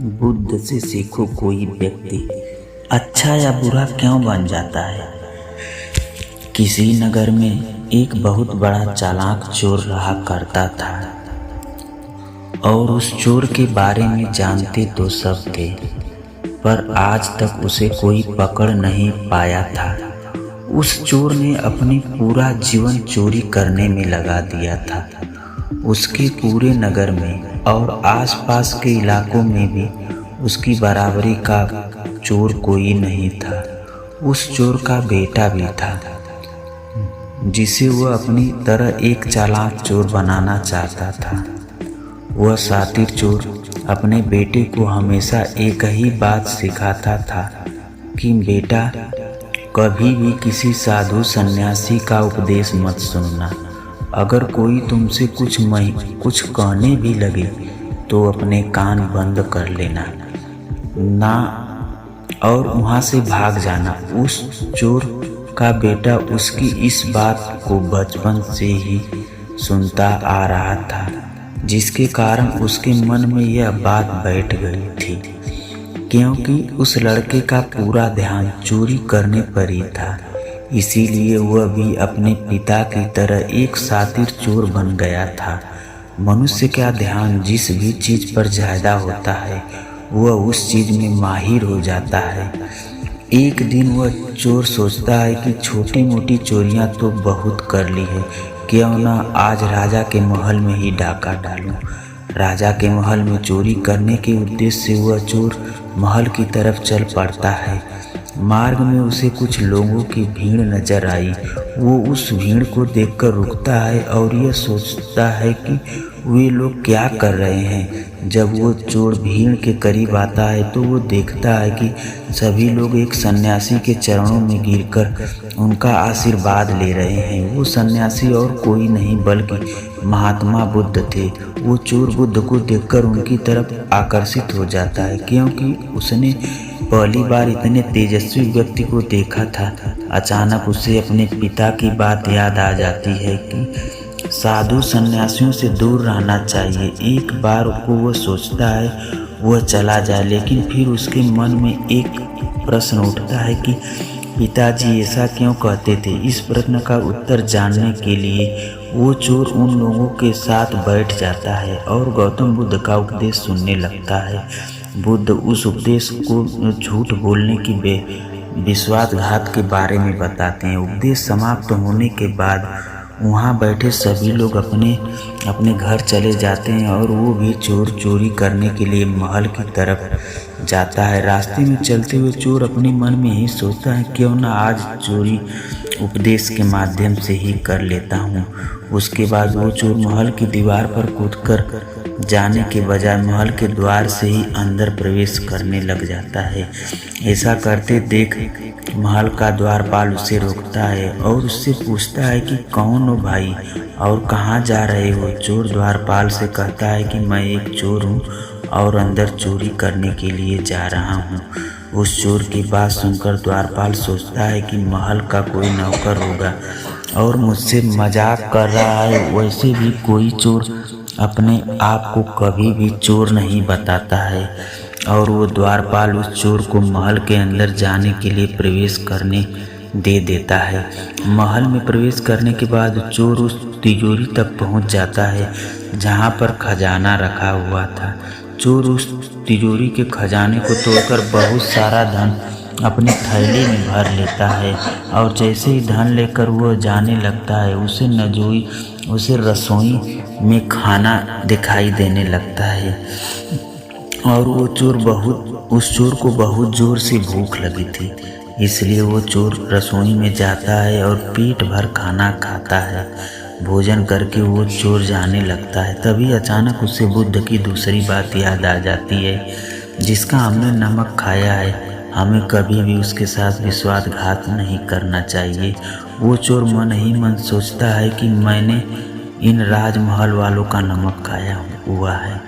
बुद्ध से सीखो, कोई व्यक्ति अच्छा या बुरा क्यों बन जाता है। किसी नगर में एक बहुत बड़ा चालाक चोर रहा करता था और उस चोर के बारे में जानते तो सब थे, पर आज तक उसे कोई पकड़ नहीं पाया था। उस चोर ने अपनी पूरा जीवन चोरी करने में लगा दिया था। उसके पूरे नगर में और आसपास के इलाकों में भी उसकी बराबरी का चोर कोई नहीं था। उस चोर का बेटा भी था, जिसे वह अपनी तरह एक चालाक चोर बनाना चाहता था। वह शातिर चोर अपने बेटे को हमेशा एक ही बात सिखाता था कि बेटा, कभी भी किसी साधु सन्यासी का उपदेश मत सुनना। अगर कोई तुमसे कुछ कहने भी लगे तो अपने कान बंद कर लेना ना और वहाँ से भाग जाना। उस चोर का बेटा उसकी इस बात को बचपन से ही सुनता आ रहा था, जिसके कारण उसके मन में यह बात बैठ गई थी, क्योंकि उस लड़के का पूरा ध्यान चोरी करने पर ही था। इसीलिए वह भी अपने पिता की तरह एक शातिर चोर बन गया था। मनुष्य का ध्यान जिस भी चीज पर ज्यादा होता है, वह उस चीज में माहिर हो जाता है। एक दिन वह चोर सोचता है कि छोटी मोटी चोरियां तो बहुत कर ली है, क्यों ना आज राजा के महल में ही डाका डालूं। राजा के महल में चोरी करने के उद्देश्य से वह चोर महल की तरफ चल पड़ता है। मार्ग में उसे कुछ लोगों की भीड़ नजर आई। वो उस भीड़ को देखकर रुकता है और यह सोचता है कि वे लोग क्या कर रहे हैं। जब वो चोर भीड़ के करीब आता है तो वो देखता है कि सभी लोग एक सन्यासी के चरणों में गिरकर उनका आशीर्वाद ले रहे हैं। वो सन्यासी और कोई नहीं बल्कि महात्मा बुद्ध थे। वो चोर बुद्ध को देखकर उनकी तरफ आकर्षित हो जाता है, क्योंकि उसने पहली बार इतने तेजस्वी व्यक्ति को देखा था। अचानक उसे अपने पिता की बात याद आ जाती है कि साधु सन्यासियों से दूर रहना चाहिए। एक बार को वह सोचता है वह चला जाए, लेकिन फिर उसके मन में एक प्रश्न उठता है कि पिताजी ऐसा क्यों कहते थे। इस प्रश्न का उत्तर जानने के लिए वो चोर उन लोगों के साथ बैठ जाता है और गौतम बुद्ध का उपदेश सुनने लगता है। बुद्ध उस उपदेश को झूठ बोलने की विश्वासघात के बारे में बताते हैं। उपदेश समाप्त होने के बाद वहाँ बैठे सभी लोग अपने अपने घर चले जाते हैं और वो भी चोर चोरी करने के लिए महल की तरफ जाता है। रास्ते में चलते हुए चोर अपने मन में ही सोचता है, क्यों ना आज चोरी उपदेश के माध्यम से ही कर लेता हूँ। उसके बाद वो चोर महल की दीवार पर कूदकर जाने के बजाय महल के द्वार से ही अंदर प्रवेश करने लग जाता है। ऐसा करते देख महल का द्वारपाल उसे रोकता है और उससे पूछता है कि कौन हो भाई और कहाँ जा रहे हो। चोर द्वारपाल से कहता है कि मैं एक चोर हूँ और अंदर चोरी करने के लिए जा रहा हूँ। उस चोर की बात सुनकर द्वारपाल सोचता है कि महल का कोई नौकर होगा और मुझसे मजाक कर रहा है। वैसे भी कोई चोर अपने आप को कभी भी चोर नहीं बताता है और वो द्वारपाल उस चोर को महल के अंदर जाने के लिए प्रवेश करने दे देता है। महल में प्रवेश करने के बाद चोर उस तिजोरी तक पहुंच जाता है जहां पर खजाना रखा हुआ था। चोर उस तिजोरी के खजाने को तोड़कर बहुत सारा धन अपनी थैली में भर लेता है और जैसे ही धन लेकर वह जाने लगता है, उसे रसोई में खाना दिखाई देने लगता है और उस चोर को बहुत जोर से भूख लगी थी। इसलिए वो चोर रसोई में जाता है और पेट भर खाना खाता है। भोजन करके वो चोर जाने लगता है। तभी अचानक उसे बुद्ध की दूसरी बात याद आ जाती है, जिसका हमने नमक खाया है, हमें कभी भी उसके साथ विश्वासघात नहीं करना चाहिए। वो चोर मन ही मन सोचता है कि मैंने इन राजमहल वालों का नमक खाया हुआ है।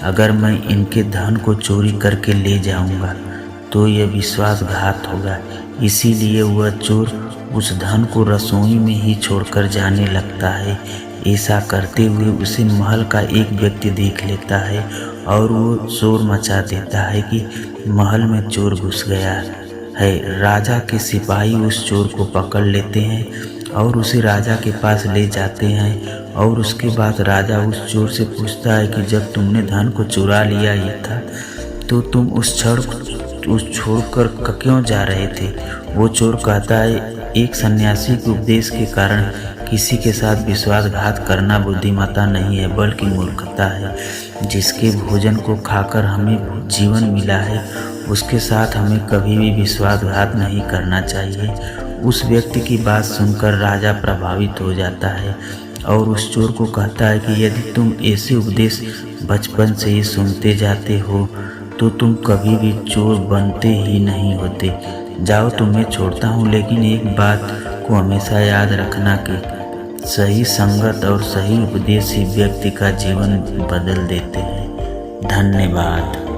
अगर मैं इनके धन को चोरी करके ले जाऊंगा तो यह विश्वासघात होगा। इसीलिए वह चोर उस धन को रसोई में ही छोड़कर जाने लगता है। ऐसा करते हुए उसे महल का एक व्यक्ति देख लेता है और वो शोर मचा देता है कि महल में चोर घुस गया है। राजा के सिपाही उस चोर को पकड़ लेते हैं और उसे राजा के पास ले जाते हैं। और उसके बाद राजा उस चोर से पूछता है कि जब तुमने धन को चुरा लिया ही था तो तुम उस छोड़कर क्यों जा रहे थे। वो चोर कहता है, एक सन्यासी के उपदेश के कारण किसी के साथ विश्वासघात करना बुद्धिमत्ता नहीं है बल्कि मूर्खता है। जिसके भोजन को खाकर हमें जीवन मिला है उसके साथ हमें कभी भी विश्वासघात नहीं करना चाहिए। उस व्यक्ति की बात सुनकर राजा प्रभावित हो जाता है और उस चोर को कहता है कि यदि तुम ऐसे उपदेश बचपन से ही सुनते जाते हो तो तुम कभी भी चोर बनते ही नहीं होते। जाओ, तुम्हें छोड़ता हूँ, लेकिन एक बात को हमेशा याद रखना कि सही संगत और सही उपदेश ही व्यक्ति का जीवन बदल देते हैं। धन्यवाद।